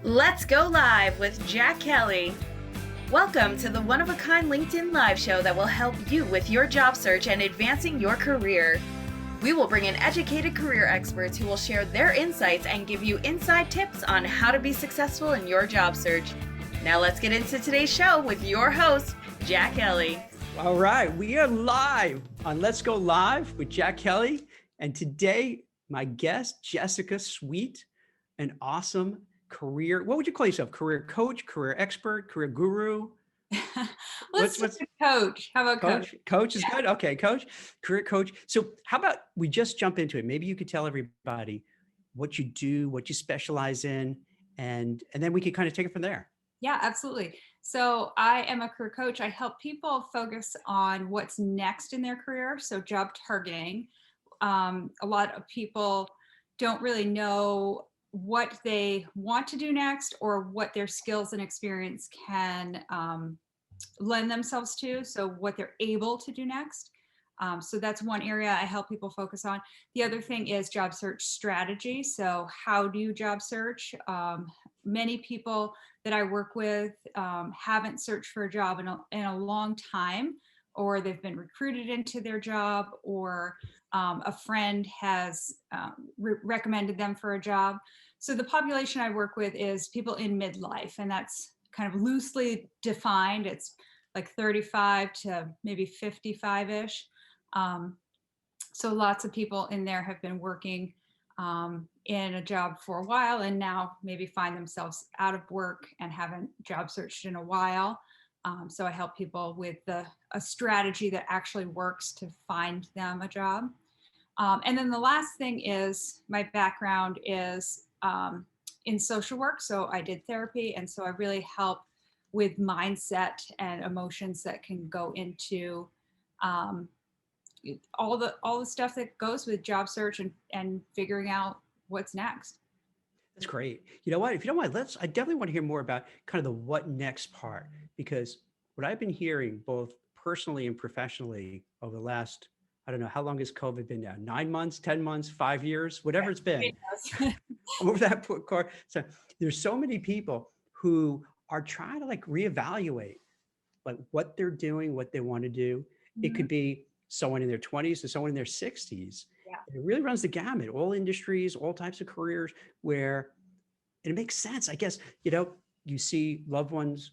Let's go live with Jack Kelly. Welcome to the one-of-a-kind LinkedIn live show that will help you with your job search and advancing your career. We will bring in educated career experts who will share their insights and give you inside tips on how to be successful in your job search. Now let's get into today's show with your host, Jack Kelly. All right, we are live on Let's Go Live with Jack Kelly. And today, my guest, Jessica Sweet, an awesome career, what would you call yourself? Career coach, career expert, career guru? What's coach? How about coach? Coach is good. Okay, coach, career coach. So how about we just jump into it? Maybe you could tell everybody what you do, what you specialize in, and then we could kind of take it from there. Yeah, absolutely. So I am a career coach. I help people focus on what's next in their career. So job targeting. A lot of people don't really know what they want to do next or what their skills and experience can lend themselves to. So what they're able to do next. So that's one area I help people focus on. The other thing is job search strategy. So how do you job search? Many people that I work with haven't searched for a job in a long time, or they've been recruited into their job, or a friend has recommended them for a job. So the population I work with is people in midlife, and that's kind of loosely defined. It's like 35 to maybe 55-ish. So lots of people in there have been working in a job for a while and now maybe find themselves out of work and haven't job searched in a while. So I help people with a strategy that actually works to find them a job. And then the last thing is my background is in social work. So I did therapy. And so I really help with mindset and emotions that can go into all the stuff that goes with job search and figuring out what's next. That's great. You know what? If you don't mind, I definitely want to hear more about kind of the what next part, because what I've been hearing both personally and professionally over the last, I don't know, how long has COVID been now? 9 months, 10 months, 5 years, whatever it's been. Over that course. So there's so many people who are trying to like reevaluate like what they're doing, what they want to do. Mm-hmm. It could be someone in their 20s to someone in their 60s. Yeah. It really runs the gamut, all industries, all types of careers where it makes sense. I guess, you see loved ones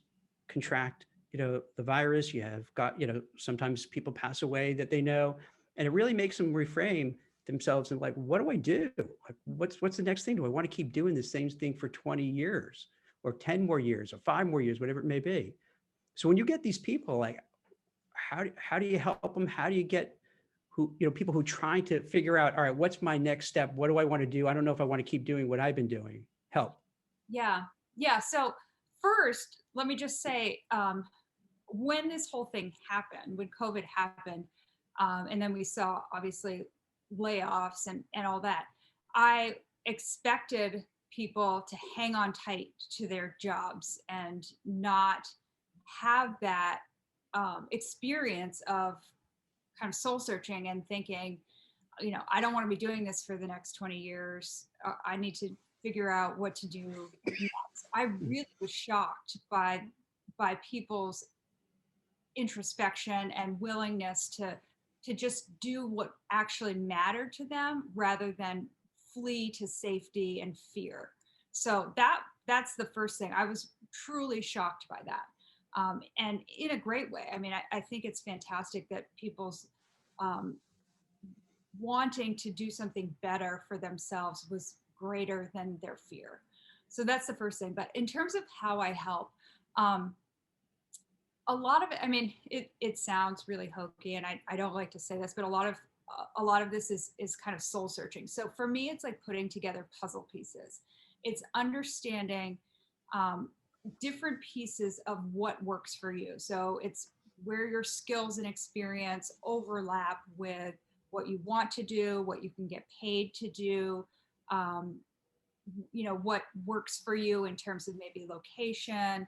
contract, the virus. You have got, sometimes people pass away that they know, and it really makes them reframe themselves and like, what do I do? Like, what's the next thing? Do I want to keep doing the same thing for 20 years or 10 more years or 5 more years, whatever it may be? So when you get these people, like, how do you help them? How do you get people who trying to figure out, all right, what's my next step? What do I want to do? I don't know if I want to keep doing what I've been doing. Help. Yeah. So first, let me just say, when this whole thing happened, when COVID happened, and then we saw obviously layoffs and all that, I expected people to hang on tight to their jobs and not have that experience of kind of soul searching and thinking, I don't want to be doing this for the next 20 years. I need to figure out what to do next. I really was shocked by people's introspection and willingness to just do what actually mattered to them rather than flee to safety and fear. So that's the first thing. I was truly shocked by that. And in a great way. I mean, I think it's fantastic that people's wanting to do something better for themselves was greater than their fear. So that's the first thing. But in terms of how I help, a lot of it, I mean, it sounds really hokey, and I don't like to say this, but a lot of this is kind of soul searching. So for me, it's like putting together puzzle pieces. It's understanding different pieces of what works for you. So it's where your skills and experience overlap with what you want to do, what you can get paid to do, what works for you in terms of maybe location,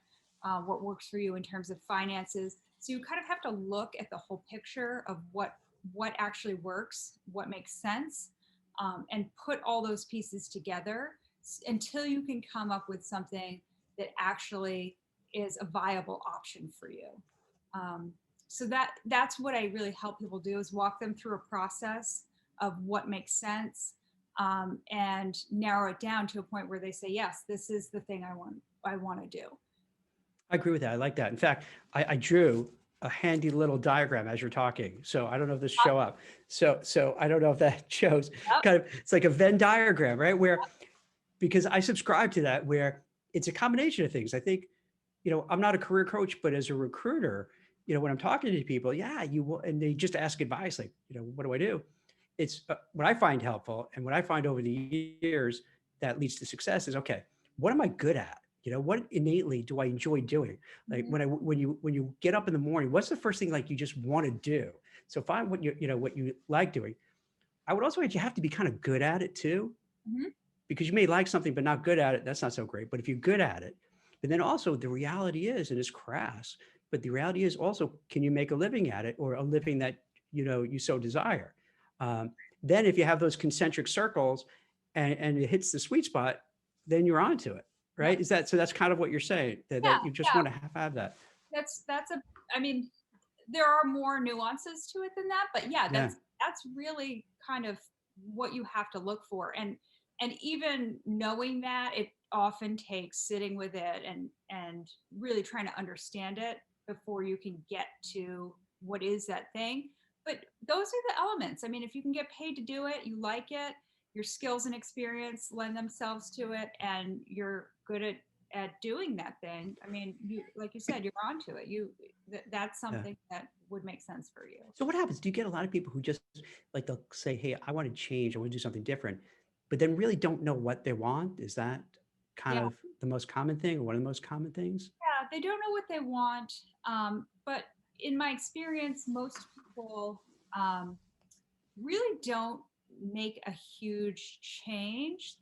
what works for you in terms of finances. So you kind of have to look at the whole picture of what actually works, what makes sense, and put all those pieces together until you can come up with something that actually is a viable option for you. So that's what I really help people do, is walk them through a process of what makes sense, and narrow it down to a point where they say, yes, this is the thing I want to do. I agree with that. I like that. In fact, I drew a handy little diagram as you're talking. So I don't know if this show up. So I don't know if that shows kind of, it's like a Venn diagram, right? Where, because I subscribe to that, where it's a combination of things. I think, I'm not a career coach, but as a recruiter, when I'm talking to people, yeah, you will, and they just ask advice, like, what do I do? It's what I find helpful. And what I find over the years that leads to success is, okay, what am I good at? What innately do I enjoy doing? Like when you get up in the morning, what's the first thing like you just want to do? So find what what you like doing. I would also add, you have to be kind of good at it too, because you may like something but not good at it. That's not so great. But if you're good at it, and then also the reality is, and it's crass, but the reality is also, can you make a living at it, or a living that you so desire? Then if you have those concentric circles and it hits the sweet spot, then you're onto it. Right? Is that, so that's kind of what you're saying, that you just want to have that. I mean, there are more nuances to it than that, but that's really kind of what you have to look for. And even knowing that, it often takes sitting with it and really trying to understand it before you can get to what is that thing. But those are the elements. I mean, if you can get paid to do it, you like it, your skills and experience lend themselves to it, and you're good at doing that thing. I mean, like you said, you're onto it. That's something that would make sense for you. So what happens? Do you get a lot of people who just like, they'll say, hey, I want to change, I want to do something different, but then really don't know what they want? Is that kind of the most common thing, or one of the most common things? Yeah, they don't know what they want. But in my experience, most people really don't make a huge change.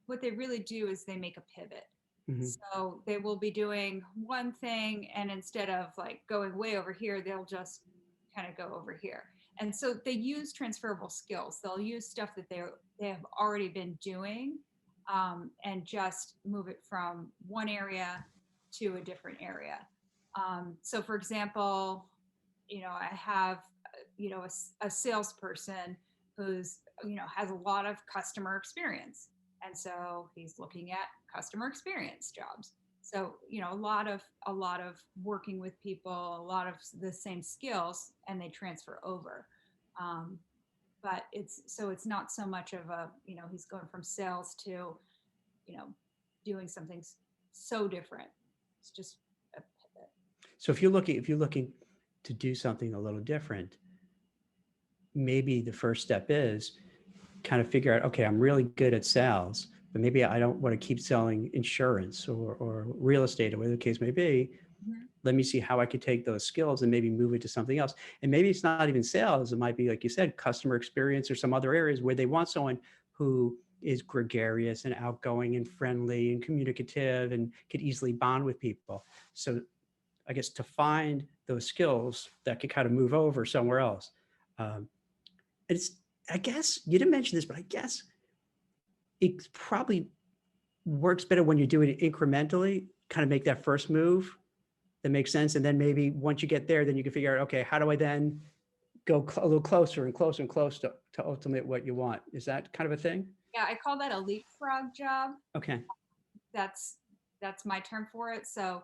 What they really do is they make a pivot. So they will be doing one thing, and instead of like going way over here, they'll just kind of go over here. And so they use transferable skills. They'll use stuff that they have already been doing, and just move it from one area to a different area. So for example, I have, a salesperson who's, has a lot of customer experience. And so he's looking at customer experience jobs. So, a lot of working with people, a lot of the same skills, and they transfer over. But it's not so much of a, he's going from sales to, doing something so different. It's just a pivot. So if you're looking to do something a little different, maybe the first step is kind of figure out, okay, I'm really good at sales, but maybe I don't want to keep selling insurance or real estate, or whatever the case may be. Let me see how I could take those skills and maybe move it to something else. And maybe it's not even sales. It might be, like you said, customer experience, or some other areas where they want someone who is gregarious and outgoing and friendly and communicative and could easily bond with people. So I guess to find those skills that could kind of move over somewhere else. I guess you didn't mention this, but I guess it probably works better when you're doing it incrementally, kind of make that first move that makes sense. And then maybe once you get there, then you can figure out, okay, how do I then go a little closer and closer and closer to ultimate what you want? Is that kind of a thing? Yeah, I call that a leapfrog job. Okay. That's my term for it. So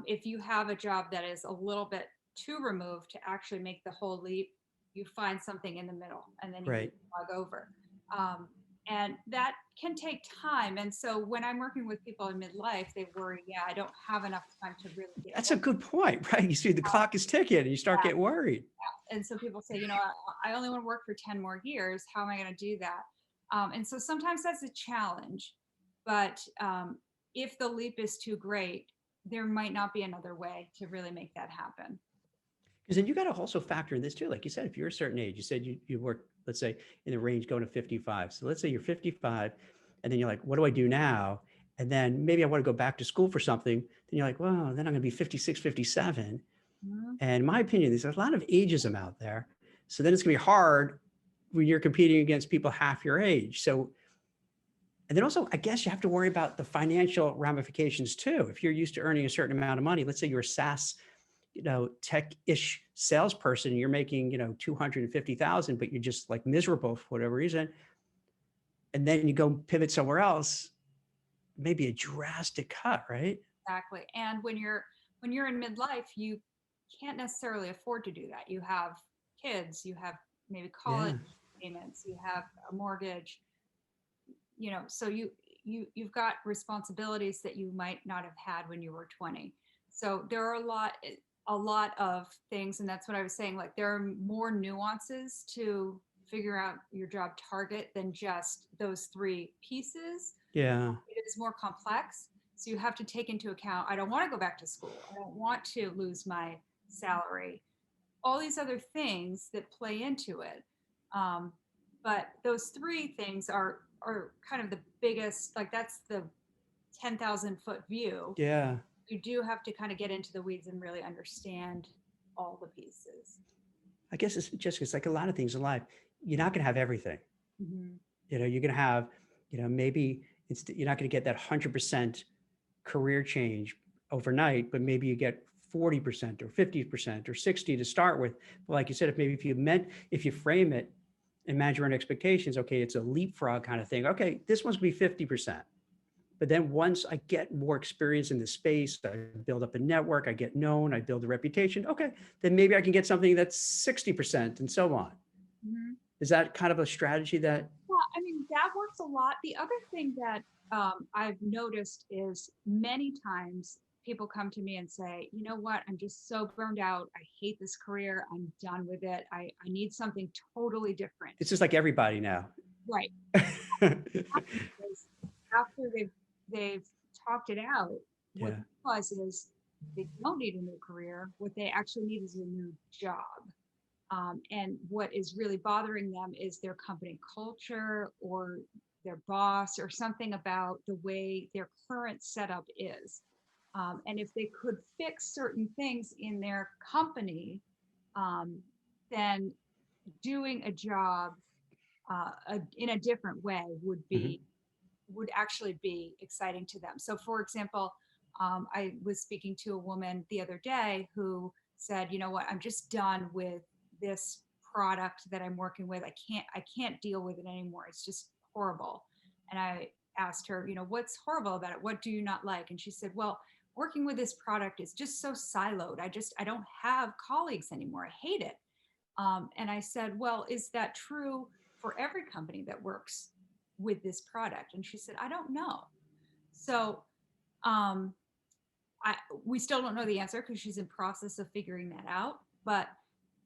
if you have a job that is a little bit too removed to actually make the whole leap, you find something in the middle, and then you leapfrog over. And that can take time. And so when I'm working with people in midlife, they worry, I don't have enough time to really get That's a good point, right? You see the clock is ticking and you start getting worried. Yeah. And so people say, I only want to work for 10 more years. How am I going to do that? And so sometimes that's a challenge, but if the leap is too great, there might not be another way to really make that happen. Because then you got to also factor in this too. Like you said, if you're a certain age, you said you work, let's say, in the range going to 55. So let's say you're 55, and then you're like, what do I do now? And then maybe I want to go back to school for something. Then you're like, well, then I'm going to be 56, 57. And in my opinion, there's a lot of ageism out there. So then it's going to be hard when you're competing against people half your age. So And then also, I guess you have to worry about the financial ramifications too. If you're used to earning a certain amount of money, let's say you're a SaaS, tech-ish salesperson, you're making, 250,000, but you're just like miserable for whatever reason. And then you go pivot somewhere else, maybe a drastic cut, right? Exactly. And when you're in midlife, you can't necessarily afford to do that. You have kids, you have maybe college Yeah. payments, you have a mortgage, so you've got responsibilities that you might not have had when you were 20. So there are a lot of things, and that's what I was saying, like there are more nuances to figure out your job target than just those three pieces. Yeah. It is more complex. So you have to take into account, I don't want to go back to school. I don't want to lose my salary. All these other things that play into it. Um, but those three things are kind of the biggest, like that's the 10,000-foot view. Yeah. You do have to kind of get into the weeds and really understand all the pieces. I guess it's like a lot of things in life. You're not going to have everything. Mm-hmm. You're going to have, maybe you're not going to get that 100% career change overnight, but maybe you get 40% or 50% or 60 to start with. But like you said, if you frame it and manage your own expectations, okay, it's a leapfrog kind of thing. Okay, this must be 50%. But then once I get more experience in the space, I build up a network, I get known, I build a reputation. Okay, then maybe I can get something that's 60% and so on. Mm-hmm. Is that kind of a strategy that? Yeah, I mean, that works a lot. The other thing that I've noticed is many times people come to me and say, you know what, I'm just so burned out. I hate this career. I'm done with it. I need something totally different. It's just like everybody now. Right. Because after they've talked it out, what Yeah. they realize is they don't need a new career. What they actually need is a new job. And what is really bothering them is their company culture or their boss or something about the way their current setup is. And if they could fix certain things in their company, um, then doing a job in a different way Mhm. would actually be exciting to them. So, for example, I was speaking to a woman the other day who said, "You know what? I'm just done with this product that I'm working with. I can't deal with it anymore. It's just horrible." And I asked her, "What's horrible about it? What do you not like?" And she said, "Well, working with this product is just so siloed. I don't have colleagues anymore. I hate it." And I said, "Well, is that true for every company that works with this product?" And she said, "I don't know." So um, I, we still don't know the answer because she's in process of figuring that out. But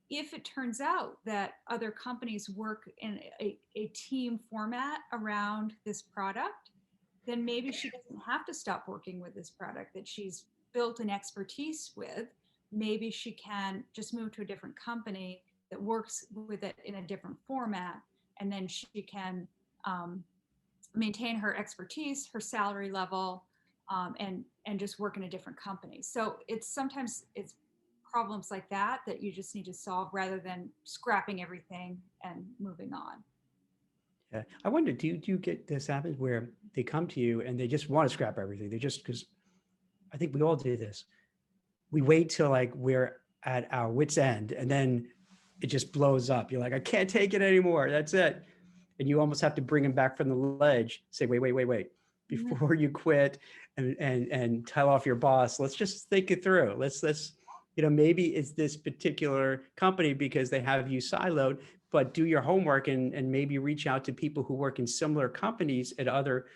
if it turns out that other companies work in a team format around this product, then maybe she doesn't have to stop working with this product that she's built an expertise with. Maybe she can just move to a different company that works with it in a different format, and then she can um, maintain her expertise, her salary level, and just work in a different company. So it's problems like that that you just need to solve rather than scrapping everything and moving on. Yeah. I wonder, do you get this happens where they come to you and they just want to scrap everything? They just, because I think we all do this. We wait till like we're at our wit's end and then it just blows up. You're like, I can't take it anymore. That's it. And you almost have to bring them back from the ledge. Say, wait. Mhm. Before you quit and tell off your boss, let's just think it through. Let's maybe it's this particular company because they have you siloed, but do your homework and maybe reach out to people who work in similar companies at other,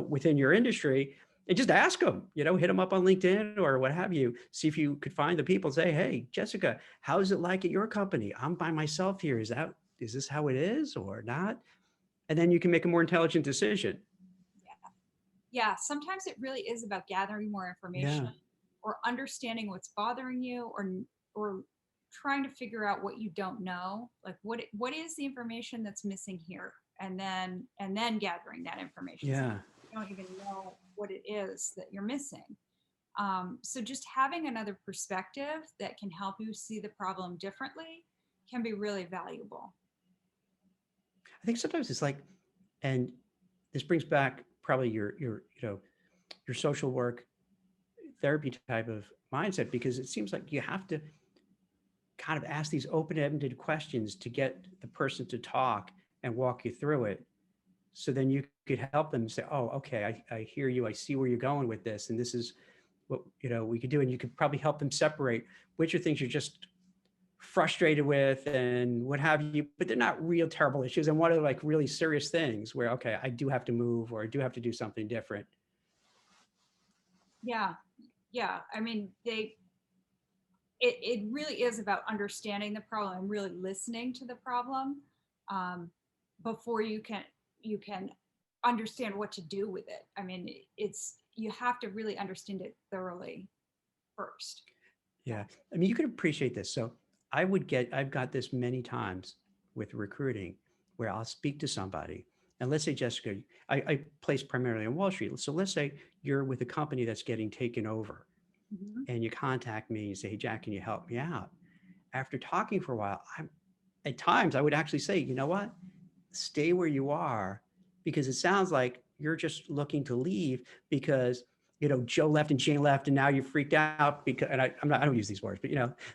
within your industry, and just ask them, hit them up on LinkedIn or what have you. See if you could find the people. Say, hey, Jessica, how is it like at your company? I'm by myself here. Is this how it is or not? And then you can make a more intelligent decision. Yeah. Yeah, sometimes it really is about gathering more information Yeah. or understanding what's bothering you or trying to figure out what you don't know. Like what is the information that's missing here? And then gathering that information. So Yeah. you don't even know what it is that you're missing. So just having another perspective that can help you see the problem differently can be really valuable. I think sometimes it's like, and this brings back probably your social work therapy type of mindset, because it seems like you have to kind of ask these open-ended questions to get the person to talk and walk you through it. So then you could help them say, oh, okay, I hear you. I see where you're going with this. And this is what, we could do. And you could probably help them separate which are things you're just frustrated with and what have you, but they're not real terrible issues. And what are like really serious things where, okay, I do have to move, or I do have to do something different. Yeah. Yeah. I mean, it really is about understanding the problem and really listening to the problem, before you can understand what to do with it. I mean, you have to really understand it thoroughly first. Yeah. I mean, you can appreciate this. So I've got this many times with recruiting where I'll speak to somebody, and let's say, Jessica, I place primarily on Wall Street. So let's say you're with a company that's getting taken over, Mhm. and you contact me and you say, hey, Jack, can you help me out? After talking for a while, at times I would actually say, you know what? Stay where you are, because it sounds like you're just looking to leave because Joe left and Jane left, and now you're freaked out because, and I don't use these words, but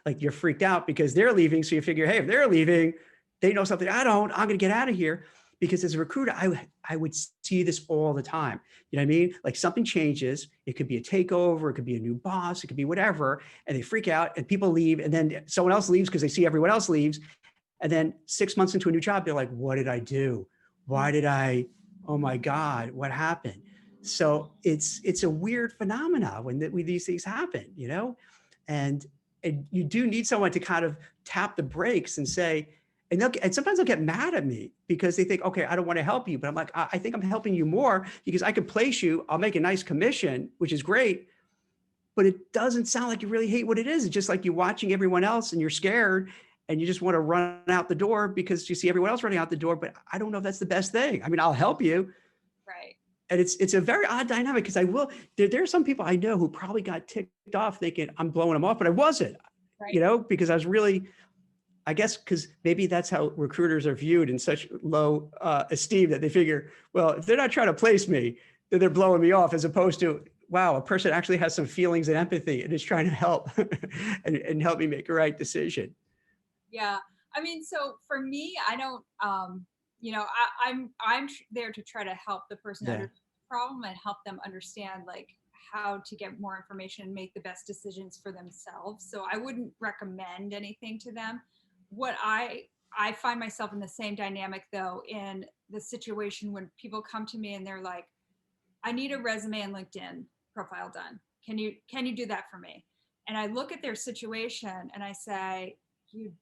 like you're freaked out because they're leaving. So you figure, hey, if they're leaving, they know something I don't. I'm going to get out of here. Because as a recruiter, I would see this all the time. You know what I mean? Like something changes. It could be a takeover. It could be a new boss. It could be whatever. And they freak out and people leave. And then someone else leaves because they see everyone else leaves. And then 6 months into a new job, they're like, what did I do? Why did I, oh my God, what happened? So it's a weird phenomena when these things happen, and you do need someone to kind of tap the brakes and say, and sometimes they'll get mad at me because they think, okay, I don't want to help you. But I'm like, I think I'm helping you more because I could place you. I'll make a nice commission, which is great. But it doesn't sound like you really hate what it is. It's just like you're watching everyone else and you're scared and you just want to run out the door because you see everyone else running out the door. But I don't know if that's the best thing. I mean, I'll help you. Right. And it's a very odd dynamic because there are some people I know who probably got ticked off thinking I'm blowing them off, but I wasn't, Right. because I was really, I guess, because maybe that's how recruiters are viewed in such low esteem that they figure, well, if they're not trying to place me, then they're blowing me off, as opposed to, wow, a person actually has some feelings and empathy and is trying to help and help me make a right decision. Yeah. I mean, so for me, I don't, I'm there to try to help the person Yeah. understand the problem and help them understand like how to get more information and make the best decisions for themselves. So I wouldn't recommend anything to them. What I find myself in the same dynamic though, in the situation when people come to me and they're like, I need a resume and LinkedIn profile done. Can you do that for me? And I look at their situation and I say, you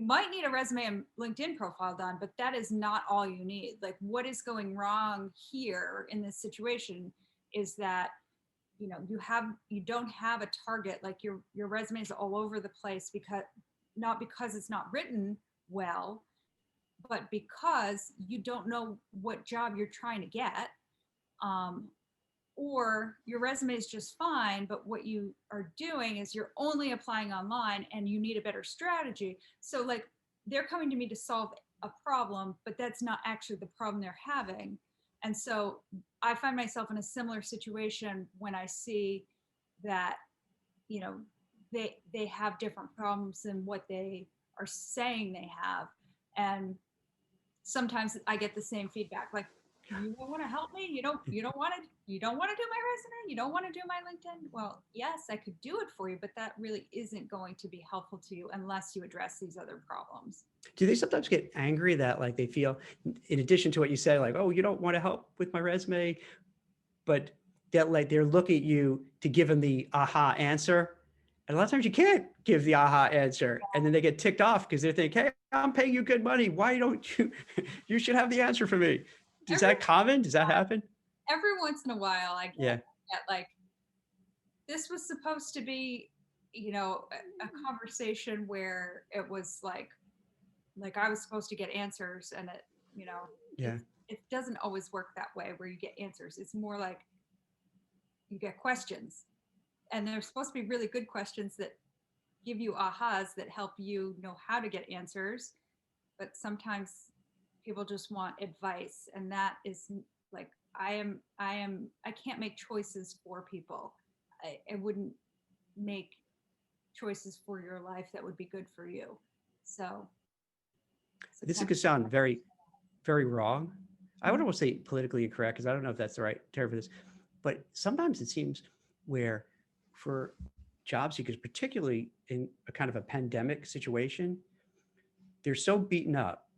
might need a resume and LinkedIn profile done, but that is not all you need. Like what is going wrong here in this situation is that you don't have a target. Like your resume is all over the place because it's not written well, but because you don't know what job you're trying to get. Um, or your resume is just fine, but what you are doing is you're only applying online and you need a better strategy. So like they're coming to me to solve a problem, but that's not actually the problem they're having. And so I find myself in a similar situation when I see that, you know, they have different problems than what they are saying they have. And sometimes I get the same feedback, like, you don't want to help me. You don't want to do my resume. You don't want to do my LinkedIn. Well, yes, I could do it for you, but that really isn't going to be helpful to you unless you address these other problems. Do they sometimes get angry that like they feel, in addition to what you say, like, oh, you don't want to help with my resume, but that like they're looking at you to give them the aha answer? And a lot of times you can't give the aha answer. And then they get ticked off because they think, hey, I'm paying you good money. Why don't you, you should have the answer for me. Is Every that common? Does that happen? every once in a while, I Yeah. get like, this was supposed to be, a conversation where it was like I was supposed to get answers, and it, Yeah. it doesn't always work that way where you get answers. It's more like you get questions, and they're supposed to be really good questions that give you ahas that help you know how to get answers. But sometimes people just want advice, and that is Like I can't make choices for people. I wouldn't make choices for your life that would be good for you. So This is kind going to sound very, very wrong. I would Mhm. almost say politically incorrect because I don't know if that's the right term for this. But sometimes it seems where for job seekers, particularly in a kind of a pandemic situation, they're so beaten up,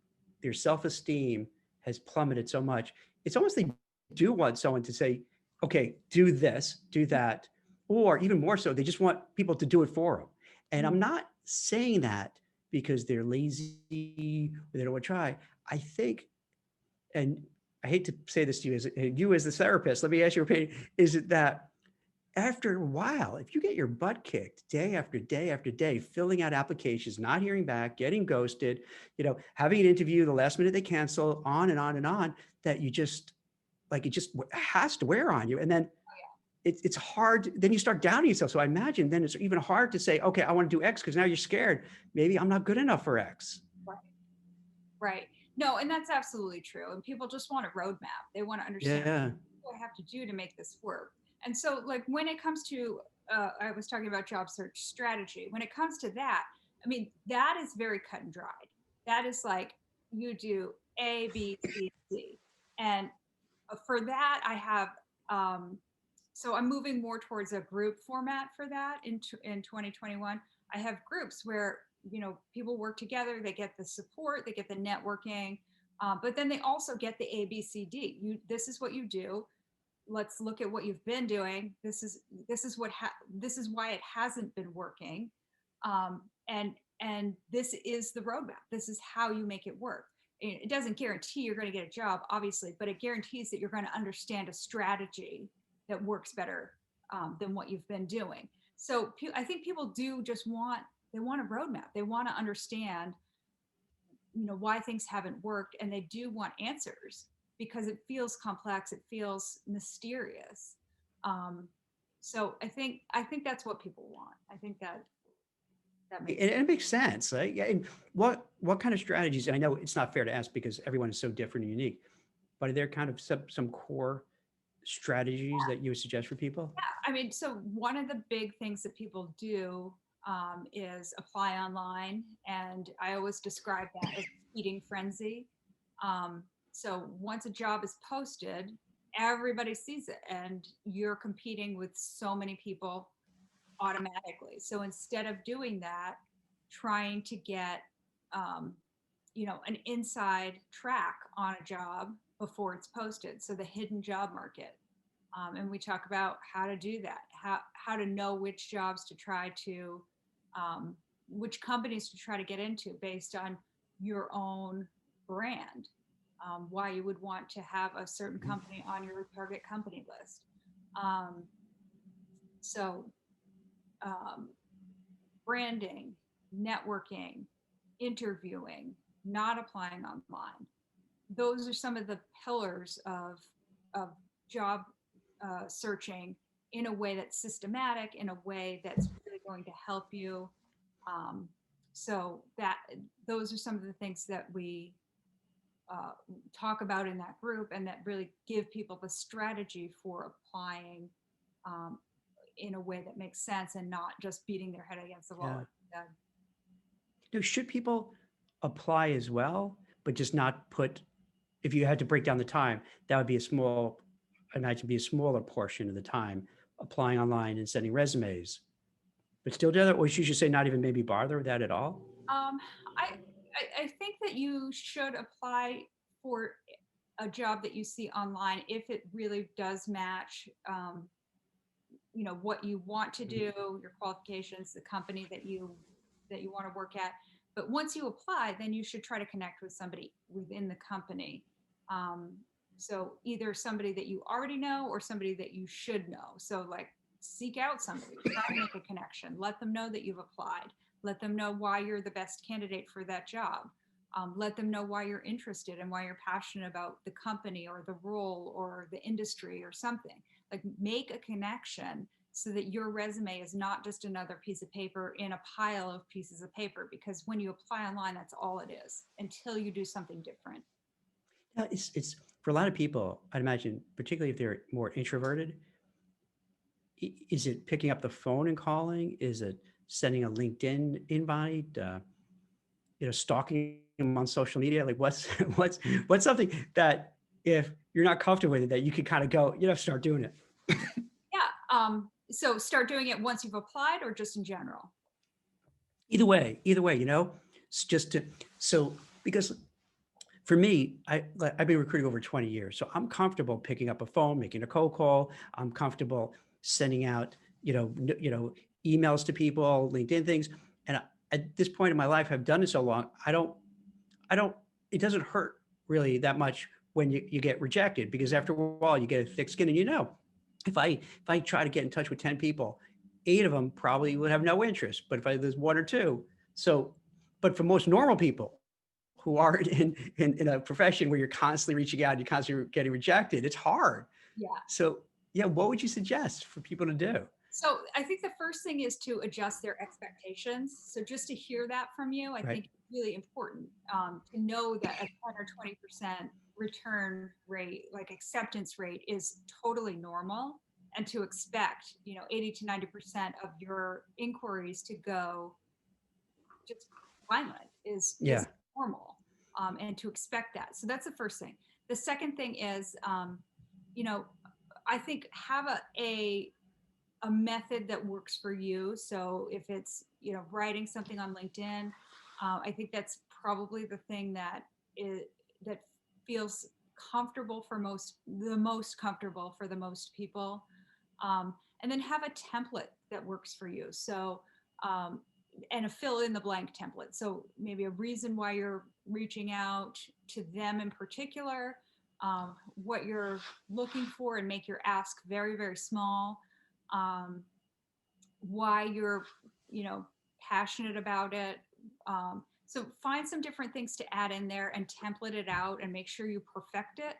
their self-esteem has plummeted so much. It's almost they do want someone to say, okay, do this, do that, or even more so, they just want people to do it for them. And I'm not saying that because they're lazy or they don't want to try. I think, and I hate to say this to you as the therapist, let me ask your opinion, is it that after a while, if you get your butt kicked day after day after day, filling out applications, not hearing back, getting ghosted, having an interview, the last minute they cancel, on and on and on, that you just like, it just has to wear on you. And then it's hard. Then you start doubting yourself. So I imagine then it's even hard to say, okay, I want to do X because now you're scared. Maybe I'm not good enough for X. Right. Right. No, and that's absolutely true. And people just want a roadmap. They want to understand Yeah. what I have to do to make this work. And so, like, when it comes to, I was talking about job search strategy. When it comes to that, I mean, that is very cut and dried. That is like you do A, B, C, D. And for that, I have, so I'm moving more towards a group format for that in 2021. I have groups where, people work together, they get the support, they get the networking, but then they also get the ABCD. This is what you do. Let's look at what you've been doing. This is why it hasn't been working, and this is the roadmap. This is how you make it work. It doesn't guarantee you're going to get a job, obviously, but it guarantees that you're going to understand a strategy that works better than what you've been doing. So I think people do just they want a roadmap. They want to understand, why things haven't worked, and they do want answers because it feels complex. It feels mysterious. Um, so I think that's what people want. I think that makes And it makes sense. Right? Yeah. And what kind of strategies? And I know it's not fair to ask because everyone is so different and unique. But are there kind of some core strategies that you would suggest for people? I mean, so one of the big things that people do is apply online, and I always describe that as eating frenzy. So once a job is posted, everybody sees it, and you're competing with so many people automatically. So instead of doing that, trying to get um, an inside track on a job before it's posted. So the hidden job market. And we talk about how to do that, how to know which jobs to try to, which companies to try to get into based on your own brand, why you would want to have a certain company on your target company list. Um, so um, branding, networking, interviewing, not applying online. Those are some of the pillars of job searching in a way that's systematic, in a way that's really going to help you. Um, so that those are some of the things that we talk about in that group, and that really give people the strategy for applying um, in a way that makes sense and not just beating their head against the wall. Yeah. Now, should people apply as well, but just not put, if you had to break down the time, that would be I imagine be a smaller portion of the time applying online and sending resumes, but still do that? Or should you say not even maybe bother with that at all? Um, I think that you should apply for a job that you see online if it really does match, what you want to do, your qualifications, the company that you want to work at. But once you apply, then you should try to connect with somebody within the company. Um, so either somebody that you already know or somebody that you should know. So like seek out somebody, try to make a connection, let them know that you've applied, let them know why you're the best candidate for that job. Let them know why you're interested and why you're passionate about the company or the role or the industry or something. Like make a connection so that your resume is not just another piece of paper in a pile of pieces of paper, because when you apply online, that's all it is until you do something different. Yeah, it's for a lot of people, I'd imagine, particularly if they're more introverted, is it picking up the phone and calling? Is it sending a LinkedIn invite? Stalking them on social media? Like what's something that if you're not comfortable with it, that you could kind of go, start doing it? Yeah. So start doing it once you've applied or just in general? Either way, it's just to, so, because for me, I've been recruiting over 20 years, so I'm comfortable picking up a phone, making a cold call. I'm comfortable sending out, emails to people, LinkedIn things. And at this point in my life, I've done it so long, I don't, it doesn't hurt really that much when you get rejected, because after a while you get a thick skin, and if I try to get in touch with 10 people, 8 of them probably would have no interest. But if there's 1 or 2, so, but for most normal people who aren't in a profession where you're constantly reaching out, you're constantly getting rejected, it's hard. Yeah. So yeah, what would you suggest for people to do? So I think the first thing is to adjust their expectations. So just to hear that from you, I think it's really important to know that a 10 or 20% return rate, like acceptance rate, is totally normal, and to expect, 80 to 90% of your inquiries to go just violent is Yeah. normal, and to expect that. So that's the first thing. The second thing is, I think have a method that works for you. So if it's, writing something on LinkedIn, I think that's probably the thing that feels comfortable the most comfortable for the most people. And then have a template that works for you. So, and a fill in the blank template. So maybe a reason why you're reaching out to them in particular, what you're looking for, and make your ask very, very small. Why you're, passionate about it. So find some different things to add in there and template it out and make sure you perfect it.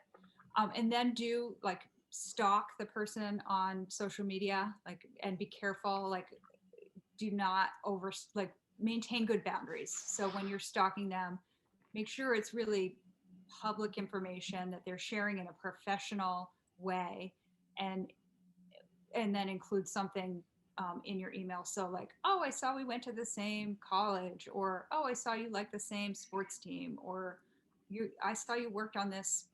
And then do like stalk the person on social media, and be careful, do not maintain good boundaries. So when you're stalking them, make sure it's really public information that they're sharing in a professional way, and then include something in your email. So oh, I saw we went to the same college, or oh, I saw you like the same sports team, or I saw you worked on this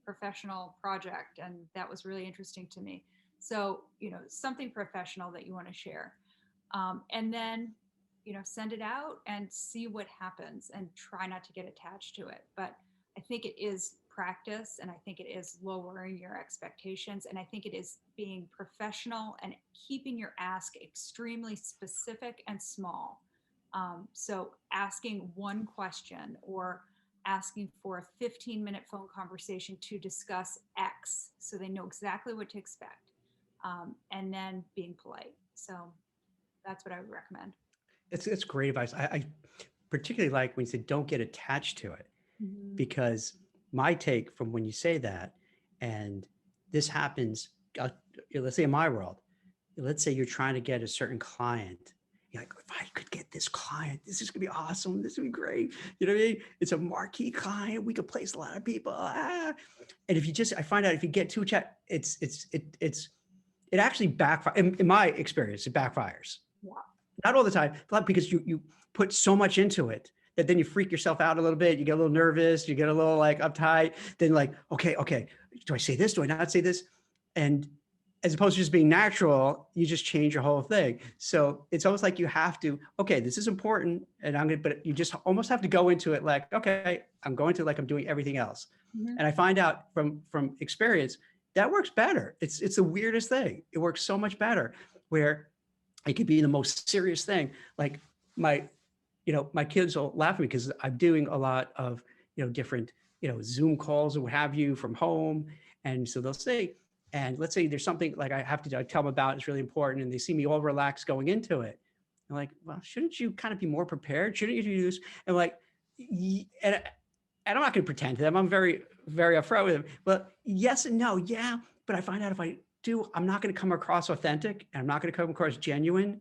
professional project and that was really interesting to me. So, something professional that you want to share. And then, send it out and see what happens, and try not to get attached to it. But I think it is practice, and I think it is lowering your expectations, and I think it is being professional and keeping your ask extremely specific and small. So asking one question, or asking for a 15-minute phone conversation to discuss X, so they know exactly what to expect, and then being polite. So that's what I would recommend. It's great advice. I particularly like when you say don't get attached to it, Mm-hmm. because my take from when you say that, and this happens, let's say in my world, let's say you're trying to get a certain client. You're like, if I could get this client, this is gonna be awesome. This would be great. You know what I mean? It's a marquee client. We could place a lot of people. And if you I find out if you get too chat, it actually backfires. In my experience, it backfires. Yeah. Not all the time, but because you put so much into it that then you freak yourself out a little bit. You get a little nervous. You get a little uptight. Then okay, do I say this? Do I not say this? And as opposed to just being natural, you just change your whole thing. So it's almost like you have to, okay, this is important, and but you just almost have to go into it like, okay, I'm going to I'm doing everything else. Mm-hmm. And I find out from experience that works better. It's the weirdest thing. It works so much better, where it could be the most serious thing. Like my kids will laugh at me because I'm doing a lot of, different, Zoom calls or what have you from home. And so they'll say, and let's say there's something I have to tell them about, it's really important. And they see me all relaxed going into it. I'm like, well, shouldn't you kind of be more prepared? Shouldn't you do this? And and I'm not going to pretend to them. I'm very, very upfront with them. But yes and no, yeah. But I find out if I do, I'm not going to come across authentic, and I'm not going to come across genuine.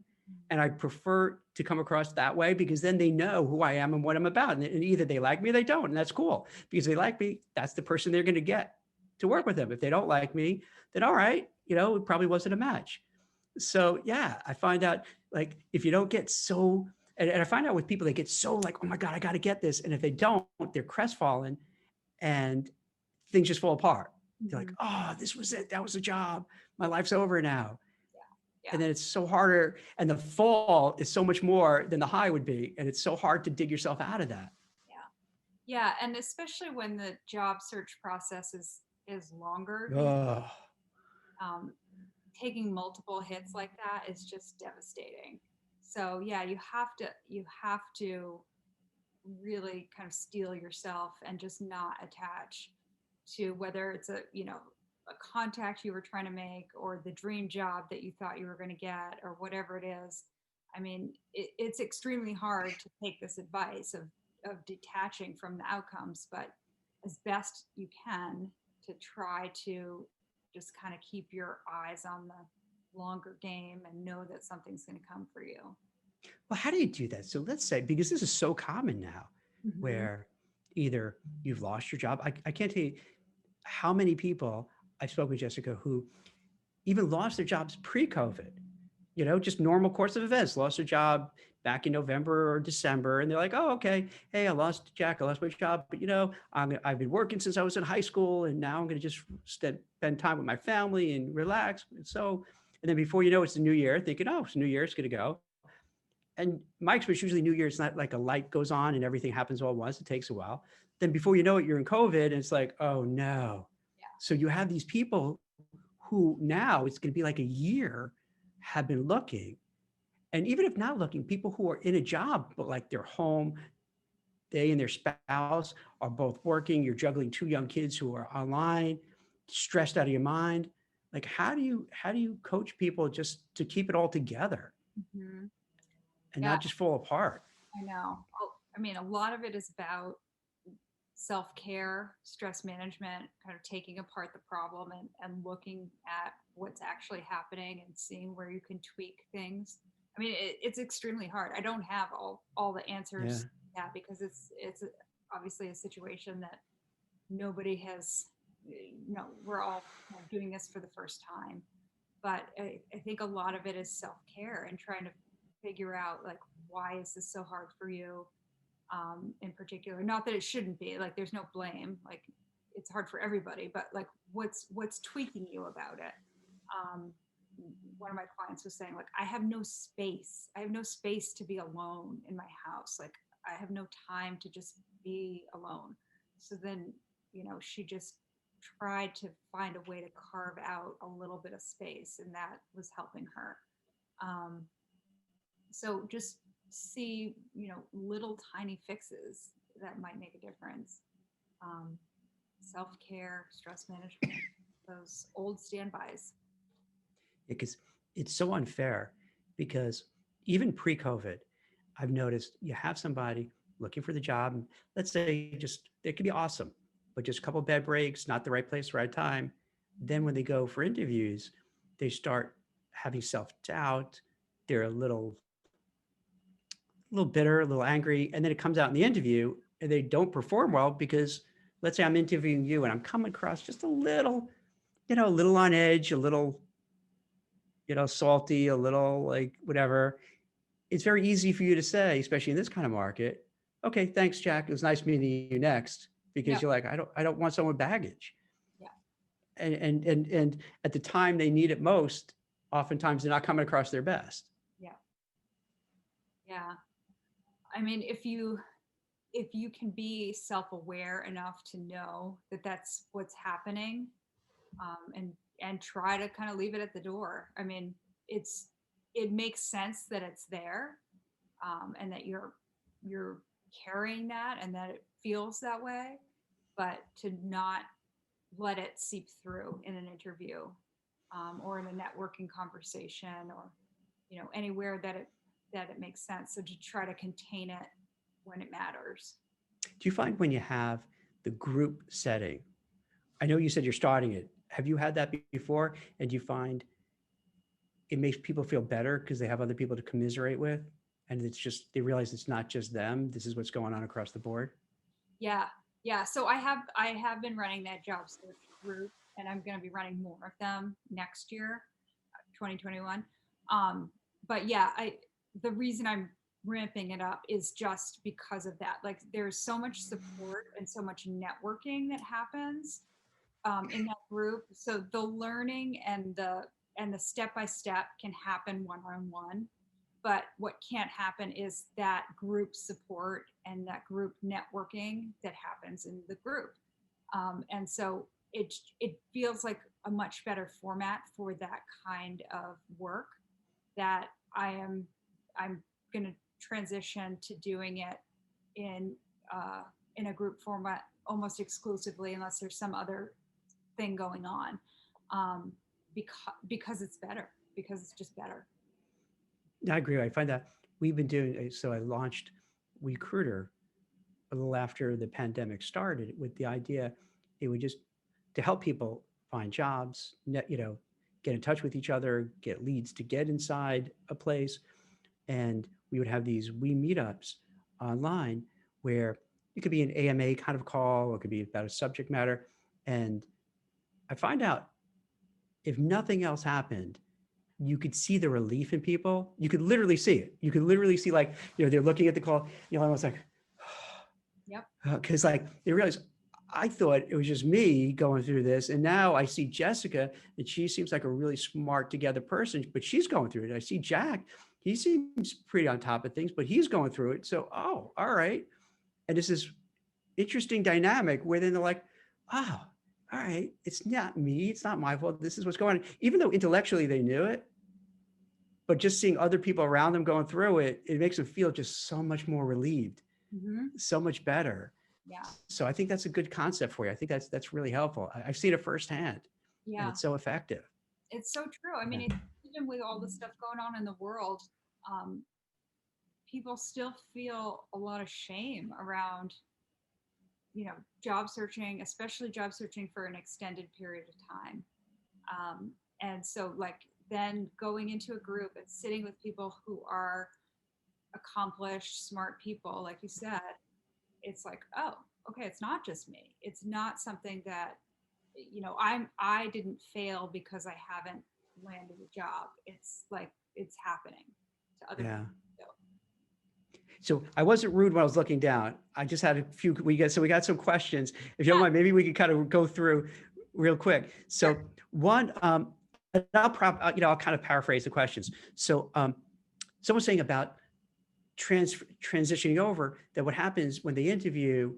And I prefer to come across that way, because then they know who I am and what I'm about. And either they like me or they don't. And that's cool, because they like me. That's the person they're going to get. to work with them. If they don't like me, then all right, it probably wasn't a match. So yeah, I find out like if you don't get so, and I find out with people, they get so like, oh my God, I got to get this. And if they don't, they're crestfallen and things just fall apart. They're like, Mhm. oh, this was it. That was the job. My life's over now. Yeah. And then it's so harder. And the fall is so much more than the high would be. And it's so hard to dig yourself out of that. Yeah. Yeah. And especially when the job search process is longer, Oh, um, taking multiple hits like that is just devastating. So yeah, you have to really kind of steel yourself and just not attach to whether it's a contact you were trying to make or the dream job that you thought you were going to get or whatever it is. I mean, it's extremely hard to take this advice of detaching from the outcomes, but as best you can to try to just kind of keep your eyes on the longer game and know that something's going to come for you. well, how do you do that? So let's say, because this is so common now, Mhm. where either you've lost your job. I can't tell you how many people I spoke with, Jessica, who even lost their jobs pre-COVID, just normal course of events, lost their job back in November or December. And they're like, oh, okay. Hey, I lost my job, but I've been working since I was in high school and now I'm going to just spend time with my family and relax. And then before you know, it's the new year thinking, oh, it's New Year, it's going to go. And my experience, usually New Year's not like a light goes on and everything happens all at once. It takes a while. Then before you know it, you're in COVID and it's like, oh no. So you have these people who now it's going to be like a year have been looking. And even if not looking, people who are in a job, but like they're home, they and their spouse are both working. You're juggling two young kids who are online, stressed out of your mind. Like, how do you coach people just to keep it all together Mhm. and Yeah, not just fall apart? I know. I mean, a lot of it is about self-care, stress management, kind of taking apart the problem and looking at what's actually happening and seeing where you can tweak things. I mean, it's extremely hard. I don't have all the Yeah. answers. Yeah, because it's obviously a situation that nobody has. We're all kind of doing this for the first time, but I think a lot of it is self-care and trying to figure out like why is this so hard for you, in particular. Not that it shouldn't be, like there's no blame, like it's hard for everybody, but like what's tweaking you about it. um, One of my clients was saying like I have no space to be alone in my house, like I have no time to just be alone. So then she just tried to find a way to carve out a little bit of space, and that was helping her. um, so just see little tiny fixes that might make a difference. um, Self-care, stress management, those old standbys. Because it's so unfair because even pre-COVID, I've noticed you have somebody looking for the job. And let's say just they could be awesome, but just a couple of bad breaks, not the right place, right time. Then when they go for interviews, they start having self-doubt. They're a little bitter, a little angry, and then it comes out in the interview and they don't perform well because let's say I'm interviewing you and I'm coming across just a little on edge, a little salty, a little like whatever. It's very easy for you to say, especially in this kind of market, okay, thanks, Jack. It was nice meeting you next, Yeah, because you're like, I don't want someone with baggage. yeah, And at the time they need it most, oftentimes they're not coming across their best. yeah, yeah. I mean, if you can be self-aware enough to know that that's what's happening, and try to kind of leave it at the door. I mean, it makes sense that it's there, and that you're carrying that and that it feels that way, but to not let it seep through in an interview, or in a networking conversation, or anywhere that it makes sense. So to try to contain it when it matters. Do you find when you have the group setting, I know you said you're starting it. Have you had that before? And do you find it makes people feel better because they have other people to commiserate with? And they realize it's not just them. This is what's going on across the board. Yeah, yeah. So I have been running that job search group, and I'm going to be running more of them next year, 2021. But yeah, the reason I'm ramping it up is just because of that. Like there's so much support and so much networking that happens in that group. So the learning and the step by step can happen one on one. But what can't happen is that group support and that group networking that happens in the group. And so it feels like a much better format for that kind of work that I'm going to transition to doing it in in a group format almost exclusively, unless there's some other thing going on, because it's better, because it's just better. I agree. I find that we've been doing, so I launched WeCruitr a little after the pandemic started with the idea it would just to help people find jobs, get in touch with each other, get leads to get inside a place. And we would have these meetups online where it could be an AMA kind of call, or it could be about a subject matter. And I find out if nothing else happened, you could see the relief in people. You could literally see it. You could literally see, like, they're looking at the call, almost like, Yep. Because like they realize I thought it was just me going through this. And now I see Jessica, and she seems like a really smart, together person, but she's going through it. I see Jack, he seems pretty on top of things, but he's going through it. So, oh, all right. And it's this interesting dynamic where then they're like, oh, all right, it's not me. It's not my fault. This is what's going on. Even though intellectually they knew it, but just seeing other people around them going through it, it makes them feel just so much more relieved, so much better. Yeah. So I think that's a good concept for you. I think that's really helpful. I've seen it firsthand, and it's so effective. It's so true. I mean, even with all the stuff going on in the world, people still feel a lot of shame around, job searching, especially job searching for an extended period of time. And so like then going into a group and sitting with people who are accomplished, smart people, like you said, it's like, oh, okay, it's not just me. It's not something that, I didn't fail because I haven't landed a job. It's like, it's happening to other people. So I wasn't rude when I was looking down. I just had a few, we got some questions. If you don't mind, maybe we could kind of go through real quick. So one, I'll kind of paraphrase the questions. So someone's saying about transitioning over, that what happens when they interview,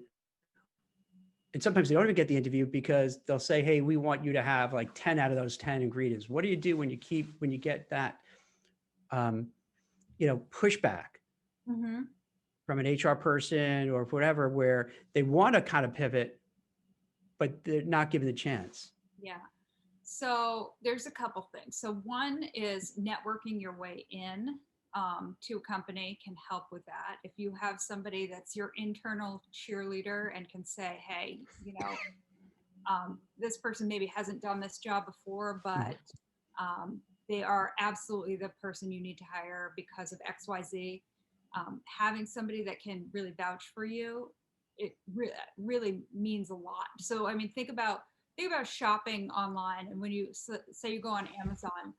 and sometimes they don't even get the interview because they'll say, hey, we want you to have like 10 out of those 10 ingredients. What do you do when you get that, pushback from an HR person or whatever, where they want to kind of pivot, but they're not given the chance? Yeah. So there's a couple things. So one is networking your way in to a company can help with that. If you have somebody that's your internal cheerleader and can say, hey, this person maybe hasn't done this job before, but they are absolutely the person you need to hire because of XYZ. Having somebody that can really vouch for you, it really means a lot. So, I mean, think about shopping online, and when you say you go on Amazon,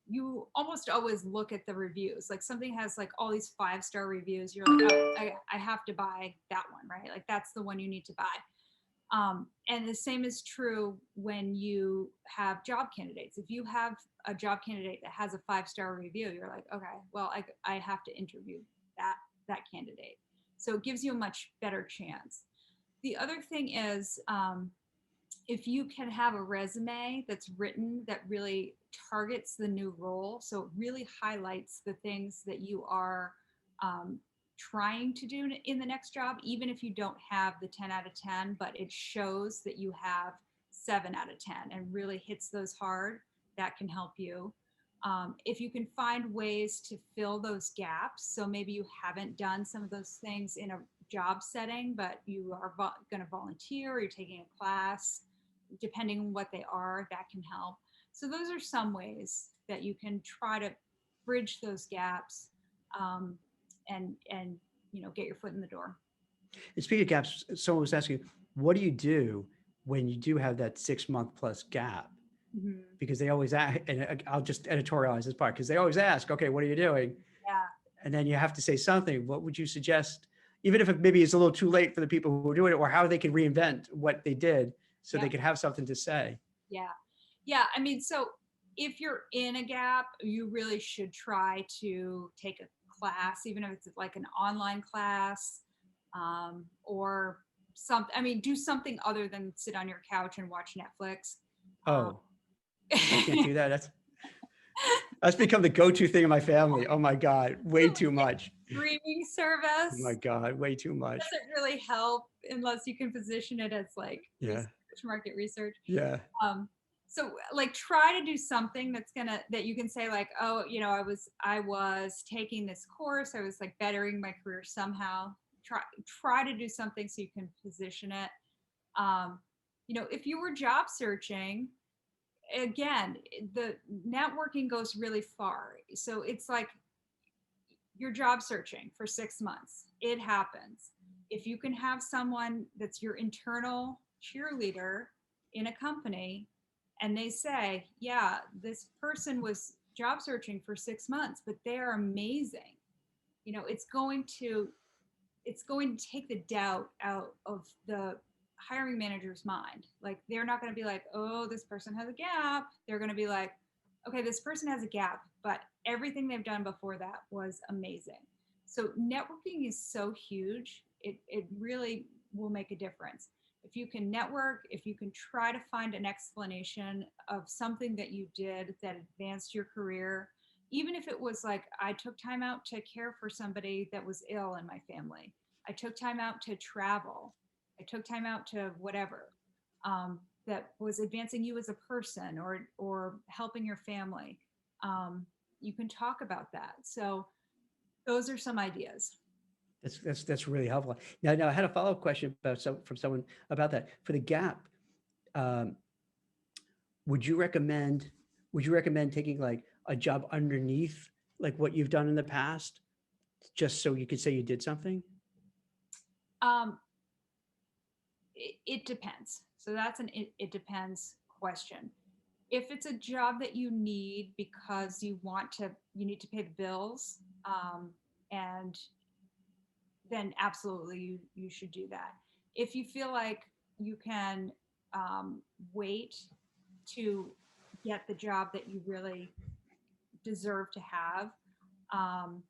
you almost always look at the reviews. Like something has like all these 5-star reviews, you're like, oh, I have to buy that one, right? Like that's the one you need to buy. And the same is true when you have job candidates. If you have a job candidate that has a 5-star review, you're like, okay, well, I have to interview that candidate. So it gives you a much better chance. The other thing is, if you can have a resume that's written that really targets the new role, so it really highlights the things that you are trying to do in the next job, even if you don't have the 10 out of 10, but it shows that you have 7 out of 10 and really hits those hard, that can help you. If you can find ways to fill those gaps, so maybe you haven't done some of those things in a job setting, but you are going to volunteer, or you're taking a class, depending on what they are, that can help. So those are some ways that you can try to bridge those gaps and get your foot in the door. And speaking of gaps, someone was asking, what do you do when you do have that 6 month plus gap, Mhm. because they always ask, and I'll just editorialize this part, because they always ask, okay, what are you doing? Yeah. And then you have to say something. What would you suggest, even if it maybe it's a little too late for the people who are doing it, or how they can reinvent what they did so Yeah. they could have something to say? Yeah. Yeah. I mean, so if you're in a gap, you really should try to take a class, even if it's like an online class, or something. I mean, do something other than sit on your couch and watch Netflix. Um, Oh, I can't do that. That's become the go-to thing in my family. Oh my God, way too much. streaming Oh my service God, way too much. doesn't really help unless you can position it as like Yeah, market research. yeah. So like try to do something that you can say like, oh, I was taking this course, I was like bettering my career somehow. Try to do something so you can position it. If you were job searching, again, the networking goes really far. So it's like you're job searching for 6 months. It happens. If you can have someone that's your internal cheerleader in a company and they say, yeah, this person was job searching for 6 months, but they're amazing. It's going to take the doubt out of the hiring manager's mind. Like they're not going to be like, oh, this person has a gap. They're going to be like, okay, this person has a gap, but everything they've done before that was amazing. So networking is so huge. It really will make a difference. If you can network, if you can try to find an explanation of something that you did that advanced your career, even if it was like, I took time out to care for somebody that was ill in my family. I took time out to travel. I took time out to whatever, that was advancing you as a person or helping your family. You can talk about that. So those are some ideas. That's really helpful. Now I had a follow-up question from someone about that. For the gap, um, would you recommend taking like a job underneath like what you've done in the past, just so you could say you did something? Um, it depends. So that's it depends question. If it's a job that you need because you need to pay the bills, and then absolutely you should do that. If you feel like you can, wait to get the job that you really deserve to have, um,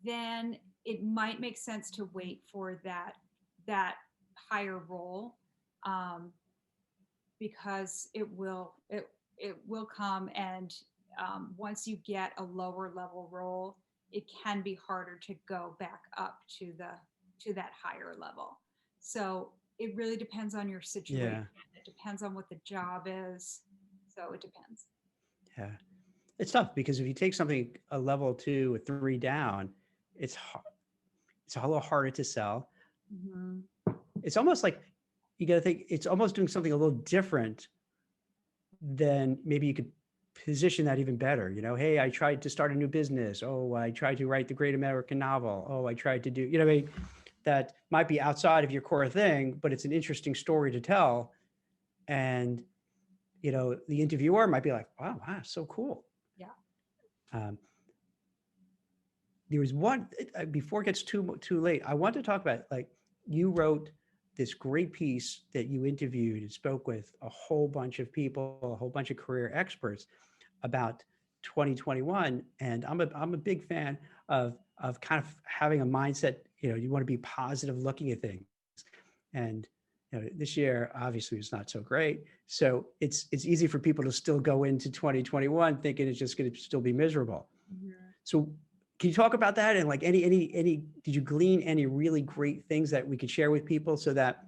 then it might make sense to wait for that higher role, um, because it will come, and once you get a lower level role, it can be harder to go back up to that higher level. So it really depends on your situation. Yeah, It depends on what the job is. So it depends. yeah. It's tough because if you take something a level 2 or 3 down, it's hard. It's a little harder to sell. Hmm. It's almost like you got to think it's almost doing something a little different, then maybe you could position that even better. Hey, I tried to start a new business. Oh, I tried to write the great American novel. Oh, I tried to do, what I mean? That might be outside of your core thing, but it's an interesting story to tell. And, the interviewer might be like, wow, so cool. Yeah. Um, there was one, before it gets too late, I want to talk about, like, you wrote this great piece that you interviewed and spoke with a whole bunch of people, a whole bunch of career experts about 2021. And I'm a big fan of kind of having a mindset, you want to be positive looking at things. And this year obviously was not so great. So it's easy for people to still go into 2021 thinking it's just going to still be miserable. Mhm. So can you talk about that? And like any, did you glean any really great things that we could share with people so that,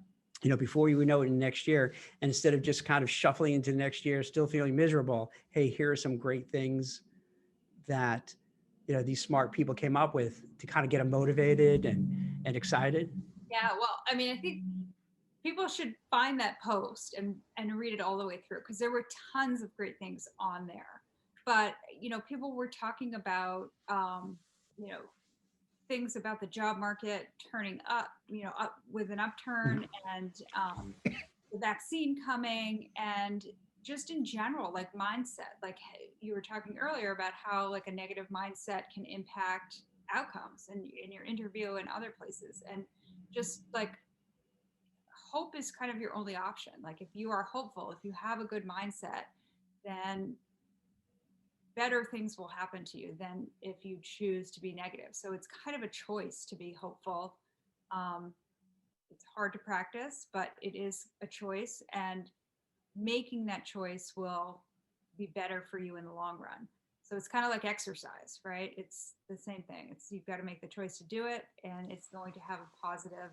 before you know it in next year, and instead of just kind of shuffling into next year, still feeling miserable, hey, here are some great things that, these smart people came up with to kind of get them motivated and excited? Yeah. Well, I mean, I think people should find that post and read it all the way through, because there were tons of great things on there. But people were talking about, you know things about the job market turning up, up with an upturn, and the the vaccine coming, and just in general, like mindset, like you were talking earlier about how like a negative mindset can impact outcomes in your interview and other places. And just like hope is kind of your only option. Like if you are hopeful, if you have a good mindset, then better things will happen to you than if you choose to be negative. So it's kind of a choice to be hopeful. Um, it's hard to practice, but it is a choice, and making that choice will be better for you in the long run. So it's kind of like exercise, right? It's the same thing. It's you've got to make the choice to do it, and it's going to have a positive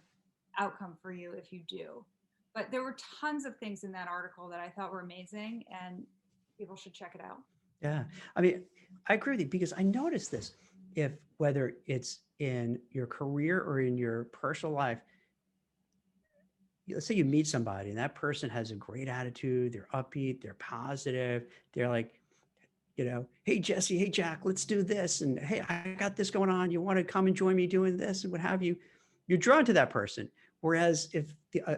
outcome for you if you do. But there were tons of things in that article that I thought were amazing, and people should check it out. Yeah. I mean, I agree with you because I noticed this. If whether it's in your career or in your personal life, let's say you meet somebody and that person has a great attitude, they're upbeat, they're positive, they're like, hey, Jesse, hey, Jack, let's do this. And hey, I got this going on. You want to come and join me doing this and what have you? You're drawn to that person. Whereas if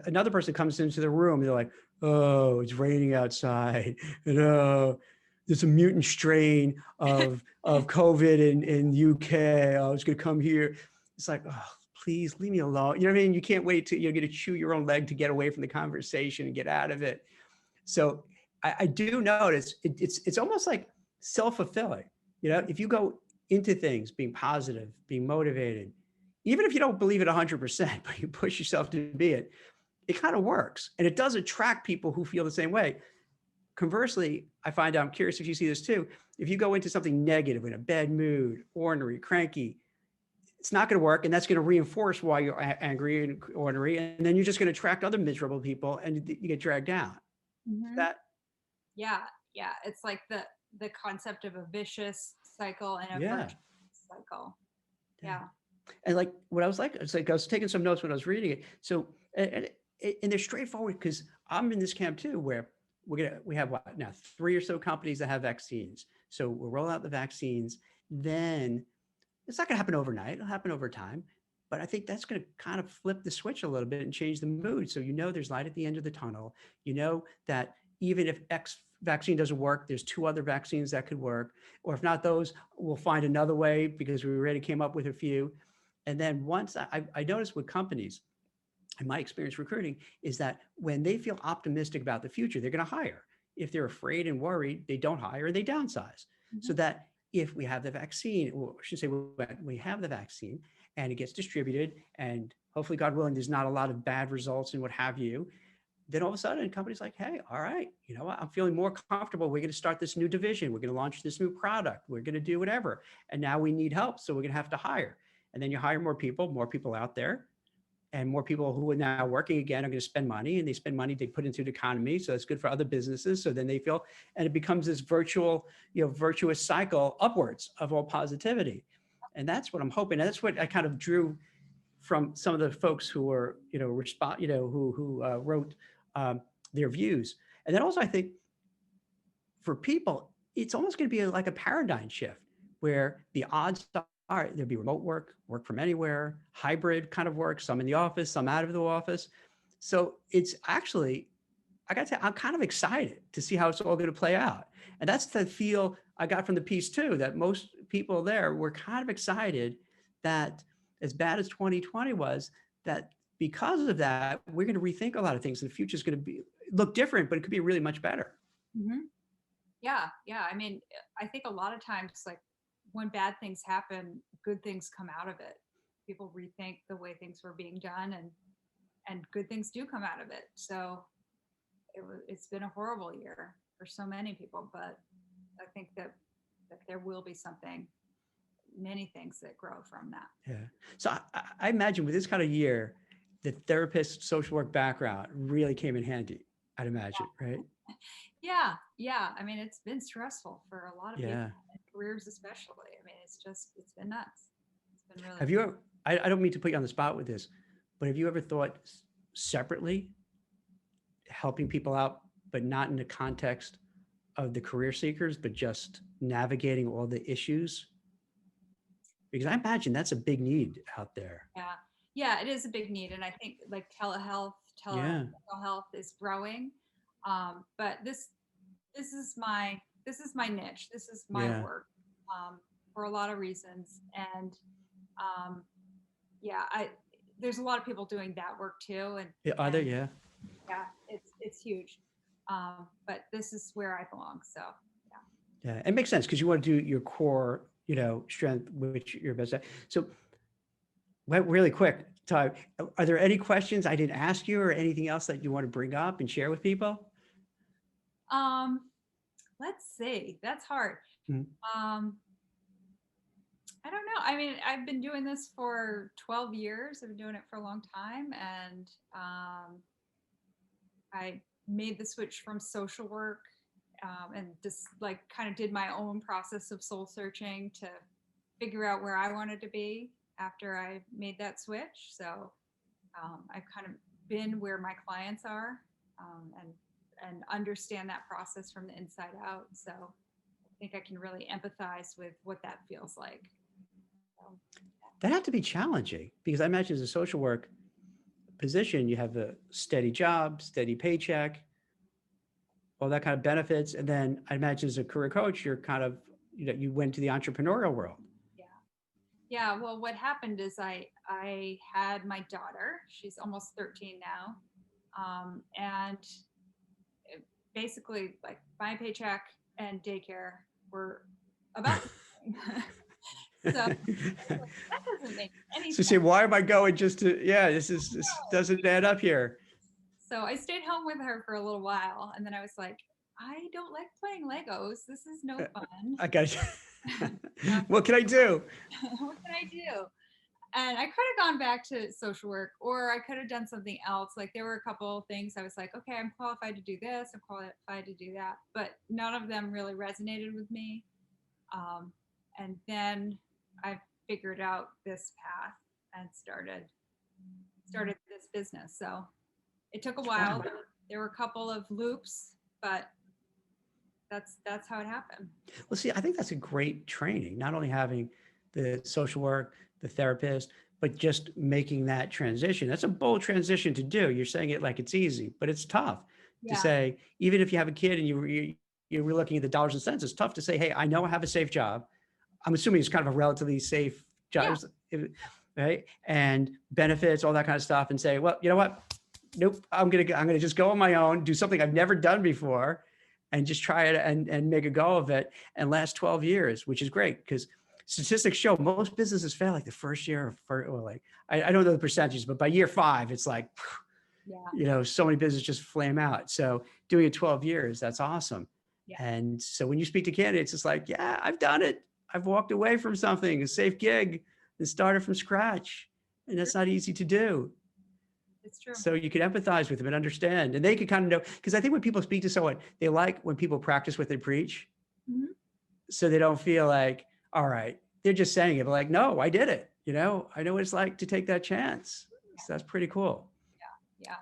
another person comes into the room, they're like, oh, it's raining outside. And there's a mutant strain of COVID in UK. I was going to come here. It's like, oh, please leave me alone. You know what I mean? You can't wait till you're going to chew your own leg to get away from the conversation and get out of it. So I do notice it's almost like self-fulfilling. If you go into things being positive, being motivated, even if you don't believe it 100%, but you push yourself to be it, it kind of works. And it does attract people who feel the same way. Conversely, I find out, I'm curious if you see this too, if you go into something negative, in a bad mood, ornery, cranky, it's not going to work. And that's going to reinforce why you're angry and ornery. And then you're just going to attract other miserable people and you get dragged down. Mm-hmm. That Yeah, it's like the concept of a vicious cycle and a virtuous cycle. Yeah. And like what I was like, it's like I was taking some notes when I was reading it. So and they're straightforward because I'm in this camp too, where we have what now 3 or so companies that have vaccines. So we'll roll out the vaccines. Then it's not going to happen overnight. It'll happen over time. But I think that's going to kind of flip the switch a little bit and change the mood. So there's light at the end of the tunnel. That even if X vaccine doesn't work, there's 2 other vaccines that could work. Or if not those, we'll find another way because we already came up with a few. And then once I noticed with companies, in my experience recruiting, is that when they feel optimistic about the future, they're going to hire. If they're afraid and worried, they don't hire and they downsize. Mm-hmm. So that if we have the vaccine, or I should say we have the vaccine and it gets distributed and hopefully, God willing, there's not a lot of bad results and what have you, then all of a sudden companies like, hey, all right, you know what? I'm feeling more comfortable. We're going to start this new division. We're going to launch this new product. We're going to do whatever. And now we need help. So we're going to have to hire. And then you hire more people out there. And more people who are now working again are going to spend money, and they spend money, they put into the economy. So it's good for other businesses. So then they feel, and it becomes this virtuous cycle upwards of all positivity. And that's what I'm hoping. And that's what I kind of drew from some of the folks who were, who wrote their views. And then also I think for people, it's almost going to be like a paradigm shift where the odds are there'll be remote work from anywhere, hybrid kind of work, some in the office, some out of the office. So it's actually, I got to say, I'm kind of excited to see how it's all going to play out. And that's the feel I got from the piece too, that most people there were kind of excited that as bad as 2020 was, that because of that, we're going to rethink a lot of things. And the future is going to look different, but it could be really much better. Mm-hmm. Yeah. I mean, I think a lot of times, like when bad things happen, good things come out of it. People rethink the way things were being done, and good things do come out of it. So it's been a horrible year for so many people, but I think that there will be many things that grow from that. Yeah. So I imagine with this kind of year, the therapist social work background really came in handy, I'd imagine, right? Yeah. I mean, it's been stressful for a lot of people, and careers especially. I mean, it's been nuts. It's been really. Have you ever, I don't mean to put you on the spot with this, but have you ever thought separately helping people out, but not in the context of the career seekers, but just navigating all the issues? Because I imagine that's a big need out there. Yeah, it is a big need. And I think like telehealth, Yeah. telehealth is growing. But this is my niche. This is my Yeah. work, for a lot of reasons. And um, yeah, there's a lot of people doing that work too, Yeah, are there? and Yeah. yeah, it's huge. But this is where I belong. So yeah. Yeah. It makes sense because you want to do your core, strength, which you're best at. So really quick, Todd, are there any questions I didn't ask you or anything else that you want to bring up and share with people? Um, let's see. That's hard. Mhm. I don't know. I mean, I've been doing this for 12 years. I've been doing it for a long time, and I made the switch from social work, and just like kind of did my own process of soul searching to figure out where I wanted to be after I made that switch. So I've kind of been where my clients are, and understand that process from the inside out. So I think I can really empathize with what that feels like. So, That had to be challenging because I imagine as a social work position, you have a steady job, steady paycheck, all that kind of benefits. And then I imagine as a career coach, you're kind of, you went to the entrepreneurial world. yeah. Yeah. Well, what happened is I had my daughter. She's almost 13 now. And basically, like, my paycheck and daycare were about the same. So that doesn't make any So sense. say, why am I going just to, this doesn't add up here. So I stayed home with her for a little while, and then I was like, I don't like playing Legos. This is no fun. I got what can I do? What can I do? And I could have gone back to social work, or I could have done something else. Like, there were a couple of things I was like, okay, I'm qualified to do this, I'm qualified to do that, but none of them really resonated with me. And then I figured out this path and started this business. So it took a while. Wow. There were a couple of loops, but that's how it happened. Well, see, I think that's a great training, not only having the social work, the therapist, but just making that transition. That's a bold transition to do. You're saying it like it's easy, but it's tough to Yeah. say, even if you have a kid and you're looking at the dollars and cents, it's tough to say, hey, I know I have a safe job. I'm assuming it's kind of a relatively safe job, right? And benefits, all that kind of stuff, and say, well, you know what? Nope, I'm gonna just go on my own, do something I've never done before, and just try it and make a go of it, and last 12 years, which is great because statistics show most businesses fail like the first year or like, I don't know the percentages, but by year 5, it's like, so many businesses just flame out. So doing it 12 years, that's awesome. Yeah. And so when you speak to candidates, it's like, yeah, I've done it. I've walked away from something, a safe gig, and started from scratch. And that's not easy to do. It's true. So you can empathize with them and understand, and they can kind of know, because I think when people speak to someone, they like when people practice what they preach. Mm-hmm. So they don't feel like, all right, they're just saying it, but like, no, I did it. I know what it's like to take that chance. So that's pretty cool. Yeah.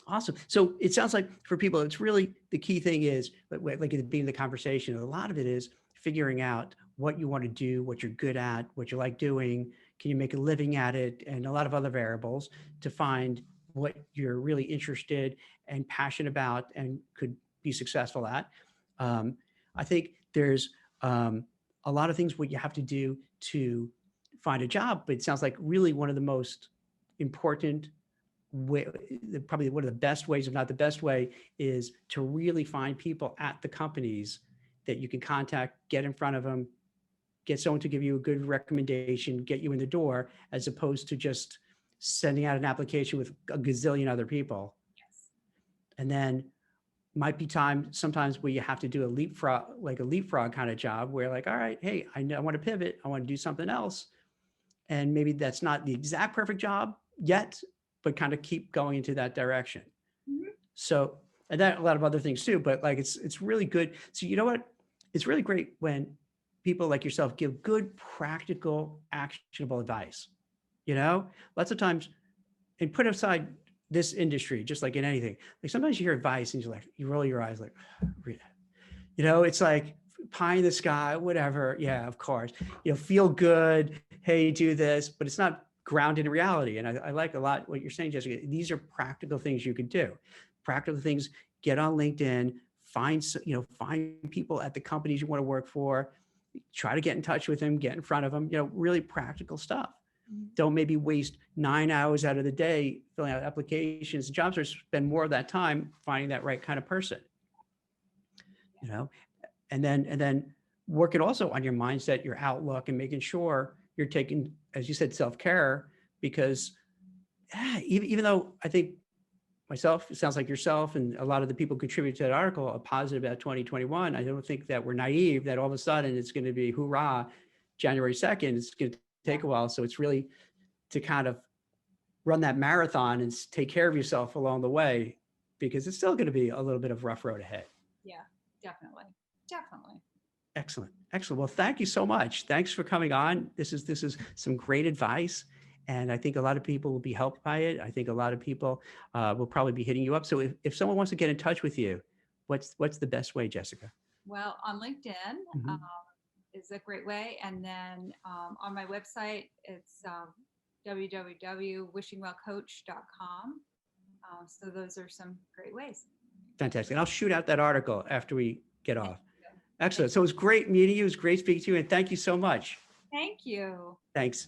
Awesome. So it sounds like for people, it's really the key thing is, like at the beginning of the conversation, a lot of it is figuring out what you want to do, what you're good at, what you like doing. Can you make a living at it? And a lot of other variables to find what you're really interested and passionate about and could be successful at. I think there's a lot of things what you have to do to find a job, but it sounds like really one of the most important way, probably one of the best ways, if not the best way, is to really find people at the companies that you can contact, get in front of them, get someone to give you a good recommendation, get you in the door, as opposed to just sending out an application with a gazillion other people. Yes. And then might be time sometimes where you have to do a leapfrog kind of job where like, all right, hey, I know I want to pivot. I want to do something else. And maybe that's not the exact perfect job yet, but kind of keep going into that direction. Mm-hmm. So, and that a lot of other things too, but like, it's really good. So you know what? It's really great when people like yourself give good, practical, actionable advice. Lots of times, and put aside this industry, just like in anything, like sometimes you hear advice and you roll your eyes like, it's like pie in the sky, whatever. Yeah, of course, feel good. Hey, do this, but it's not grounded in reality. And I like a lot what you're saying, Jessica. These are practical things you could do. Practical things, get on LinkedIn, find people at the companies you want to work for, try to get in touch with them, get in front of them, really practical stuff. Don't maybe waste 9 hours out of the day filling out applications. Job search, spend more of that time finding that right kind of person, and then working also on your mindset, your outlook, and making sure you're taking, as you said, self-care, because even though I think myself, it sounds like yourself and a lot of the people contributing to that article are positive about 2021. I don't think that we're naive that all of a sudden it's going to be hoorah, January 2nd. It's going to take a while. So it's really to kind of run that marathon and take care of yourself along the way, because it's still going to be a little bit of rough road ahead. Yeah, definitely. Excellent. Well, thank you so much. Thanks for coming on. This is some great advice. And I think a lot of people will be helped by it. I think a lot of people will probably be hitting you up. So if someone wants to get in touch with you, what's the best way, Jessica? Well, on LinkedIn is a great way. And then on my website, it's www.wishingwellcoach.com. So those are some great ways. Fantastic. And I'll shoot out that article after we get off. Excellent. So it was great meeting you. It was great speaking to you. And thank you so much. Thank you. Thanks.